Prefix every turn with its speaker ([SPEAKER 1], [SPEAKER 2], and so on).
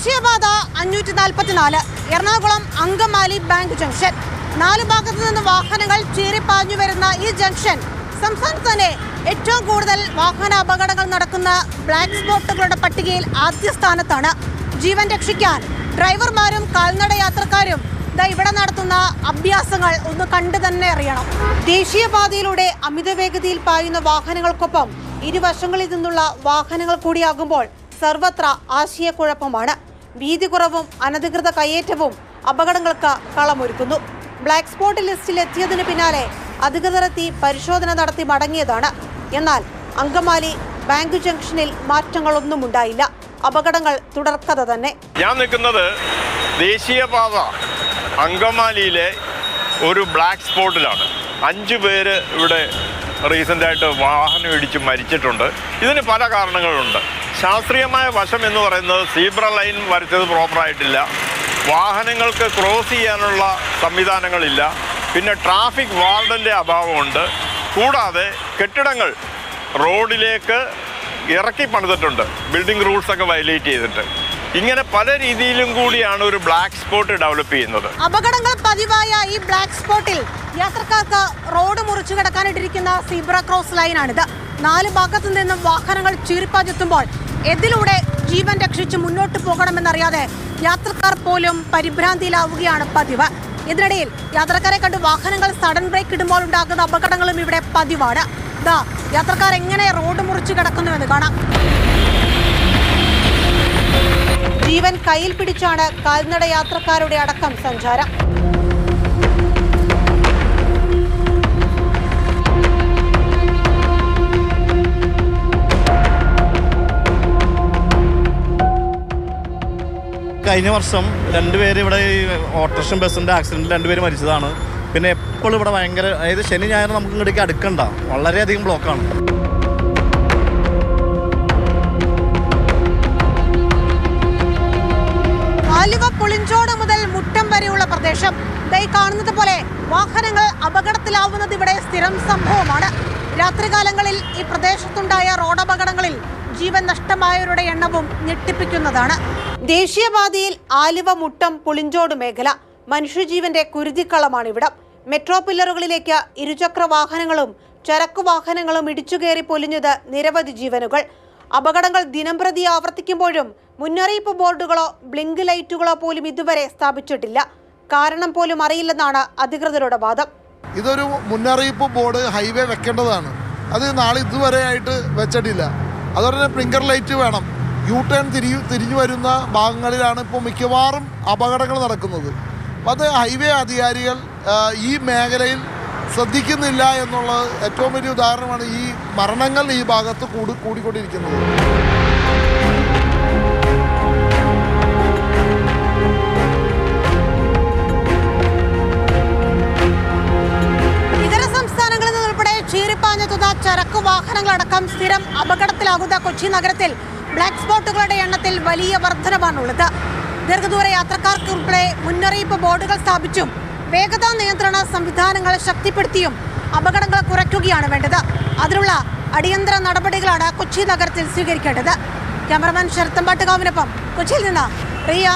[SPEAKER 1] ദേശീയപാത 544 Ernakulam Angamaly bank junction. 4 ഭാഗത്തു നിന്ന് വാഹനങ്ങൾ ചീറിപ്പാഞ്ഞു വരുന്ന ഈ ജംഗ്ഷൻ സംസ്ഥാനത്ത് തന്നെ ഏറ്റവും കൂടുതൽ വാഹന അപകടങ്ങൾ നടക്കുന്ന ബ്ലാക്ക് സ്പോട്ടുകളുടെ പട്ടികയിൽ ആദ്യ സ്ഥാനത്താണ്. ജീവൻ രക്ഷിക്കാൻ ഡ്രൈവർമാരും കാൽനട യാത്രക്കാരും ഇവിടെ നടത്തുന്ന അഭ്യാസങ്ങൾ ഒന്ന് കണ്ടു തന്നെ അറിയണം. ദേശീയപാതയിലൂടെ അമിത വേഗതയിൽ പായുന്ന വാഹനങ്ങൾക്കൊപ്പം ഇരുവശങ്ങളിൽ നിന്നുള്ള വാഹനങ്ങൾ കൂടിയാകുമ്പോൾ സർവത്ര ആശയക്കുഴപ്പമാണ്. വീതി കുറവും അനധികൃത കയ്യേറ്റവും അപകടങ്ങൾക്ക് കളമൊരുക്കുന്നു. ബ്ലാക്ക് സ്പോട്ട് ലിസ്റ്റിൽ എത്തിയതിന് പിന്നാലെ അധികൃതരെത്തി പരിശോധന നടത്തി മടങ്ങിയതാണ്. എന്നാൽ അങ്കമാലി ബാങ്ക് ജംഗ്ഷനിൽ മാറ്റങ്ങളൊന്നും ഉണ്ടായില്ല. അപകടങ്ങൾ തുടർക്കഥ തന്നെ.
[SPEAKER 2] ഞാൻ നിൽക്കുന്നത് ദേശീയപാത അങ്കമാലിയിലെ ഒരു ബ്ലാക്ക് സ്പോട്ടിലാണ്. 5 പേര് ഇവിടെ റീസെൻ്റായിട്ട് വാഹനം ഇടിച്ച് മരിച്ചിട്ടുണ്ട്. ഇതിന് പല കാരണങ്ങളുണ്ട്. ശാസ്ത്രീയമായ വശം എന്ന് പറയുന്നത് സീബ്ര ലൈൻ വരച്ചത് പ്രോപ്പറായിട്ടില്ല, വാഹനങ്ങൾക്ക് ക്രോസ് ചെയ്യാനുള്ള സംവിധാനങ്ങളില്ല, പിന്നെ ട്രാഫിക് വാർഡൻ്റെ അഭാവമുണ്ട്. കൂടാതെ കെട്ടിടങ്ങൾ റോഡിലേക്ക് ഇറക്കി പണിതിട്ടുണ്ട്, ബിൽഡിംഗ് റൂൾസൊക്കെ വയലേറ്റ് ചെയ്തിട്ട്. ഇങ്ങനെ പല രീതിയിലും കൂടിയാണ് ഒരു ബ്ലാക്ക് സ്പോട്ട് ഡെവലപ്പ് ചെയ്യുന്നത്.
[SPEAKER 1] അപകടങ്ങൾ പതിവായ ഈ ബ്ലാക്ക് സ്പോട്ടിൽ യാത്രക്കാർക്ക് റോഡ് മുറിച്ചു കിടക്കാനിട്ടിരിക്കുന്ന സീബ്ര ക്രോസ് ലൈനാണിത്. 4 ഭാഗത്തു നിന്നും വാഹനങ്ങൾ ചീറിപ്പാഞ്ഞെത്തുമ്പോൾ ഇതിലൂടെ ജീവൻ രക്ഷിച്ച് മുന്നോട്ട് പോകണമെന്നറിയാതെ യാത്രക്കാർ പോലും പരിഭ്രാന്തിയിലാവുകയാണ് പതിവ്. ഇതിനിടയിൽ യാത്രക്കാരെ കണ്ട് വാഹനങ്ങൾ സഡൻ ബ്രേക്ക് ഇടുമ്പോൾ ഉണ്ടാകുന്ന അപകടങ്ങളും ഇവിടെ പതിവാണ്. യാത്രക്കാർ എങ്ങനെ റോഡ് മുറിച്ചു കിടക്കുന്നുവെന്ന് കാണാം. ജീവൻ കയ്യിൽ പിടിച്ചാണ് കാൽനട യാത്രക്കാരുടെ അടക്കം സഞ്ചാരം.
[SPEAKER 3] കഴിഞ്ഞ വർഷം 2 പേര് ഇവിടെ ഓട്ടോറിക്ഷ ബസ്സിൻ്റെ ആക്സിഡൻറ്റിൽ 2 പേര് മരിച്ചതാണ്. പിന്നെ എപ്പോഴും ഇവിടെ ഭയങ്കര, അതായത് ശനി ഞായർ നമുക്ക് ഇങ്ങോട്ടേക്ക് അടുക്കണ്ട, വളരെയധികം ബ്ലോക്കാണ്.
[SPEAKER 1] ആലുവ പുളിഞ്ചോട് മുതൽ മുട്ടം വരെയുള്ള പ്രദേശം കാണുന്നത് പോലെ വാഹനങ്ങൾ അപകടത്തിലാവുന്നത് ഇവിടെ സ്ഥിരം സംഭവമാണ്. രാത്രികാലങ്ങളിൽ ഈ പ്രദേശത്തുണ്ടായ റോഡപകടങ്ങളിൽ ജീവൻ നഷ്ടമായവരുടെ എണ്ണവും ഞെട്ടിപ്പിക്കുന്നതാണ്. ദേശീയപാതയിൽ ആലുവ മുട്ടം പുളിഞ്ചോട് മേഖല മനുഷ്യജീവന്റെ കുരുതിക്കളമാണിവിടം. മെട്രോ പില്ലറുകളിലേക്ക് ഇരുചക്ര വാഹനങ്ങളും ചരക്കു വാഹനങ്ങളും ഇടിച്ചുകയറി പൊലിഞ്ഞത് നിരവധി ജീവനുകൾ. അപകടങ്ങൾ ദിനംപ്രതി ആവർത്തിക്കുമ്പോഴും മുന്നറിയിപ്പ് ബോർഡുകളോ ബ്ലിങ്ക് ലൈറ്റുകളോ പോലും ഇതുവരെ സ്ഥാപിച്ചിട്ടില്ല. കാരണം പോലും അറിയില്ലെന്നാണ് അധികൃതരുടെ വാദം.
[SPEAKER 4] ഇതൊരു മുന്നറിയിപ്പ് ബോർഡ് ഹൈവേ വെക്കേണ്ടതാണ്. അത് നാളെ ഇതുവരെ ആയിട്ട് വെച്ചിട്ടില്ല. അതുപോലെ തന്നെ ബ്ലിങ്കർ ലൈറ്റ് വേണം. യു ടേൺ തിരിഞ്ഞു വരുന്ന ഭാഗങ്ങളിലാണ് ഇപ്പോൾ മിക്കവാറും അപകടങ്ങൾ നടക്കുന്നത്. അത് ഹൈവേ അധികാരികൾ ഈ മേഖലയിൽ ശ്രദ്ധിക്കുന്നില്ല എന്നുള്ളത് ഏറ്റവും വലിയ ഉദാഹരണമാണ്. ഈ മരണങ്ങൾ ഈ ഭാഗത്ത് കൂടിക്കൊണ്ടിരിക്കുന്നത്.
[SPEAKER 1] ഇതര സംസ്ഥാനങ്ങളിൽ നിന്നുൾപ്പെടെ ചീറിപ്പാഞ്ഞെത്തുന്ന ചരക്കു വാഹനങ്ങളടക്കം സ്ഥിരം അപകടത്തിലാകുന്ന കൊച്ചി നഗരത്തിൽ ബ്ലാക്ക് സ്പോട്ടുകളുടെ എണ്ണത്തിൽ വലിയ വർധനവാണുള്ളത്. ദീർഘദൂര യാത്രക്കാർക്ക് ഉൾപ്പെടെ മുന്നറിയിപ്പ് ബോർഡുകൾ സ്ഥാപിച്ചും വേഗതാ നിയന്ത്രണ സംവിധാനങ്ങൾ ശക്തിപ്പെടുത്തിയും അപകടങ്ങൾ കുറയ്ക്കുകയാണ് വേണ്ടത്. അതിനുള്ള അടിയന്തര നടപടികളാണ് കൊച്ചി നഗരത്തിൽ സ്വീകരിക്കേണ്ടത്. ക്യാമറമാൻ ശരത്തമ്പാട്ടുകാവിനൊപ്പം കൊച്ചിയിൽ നിന്ന് റിയ.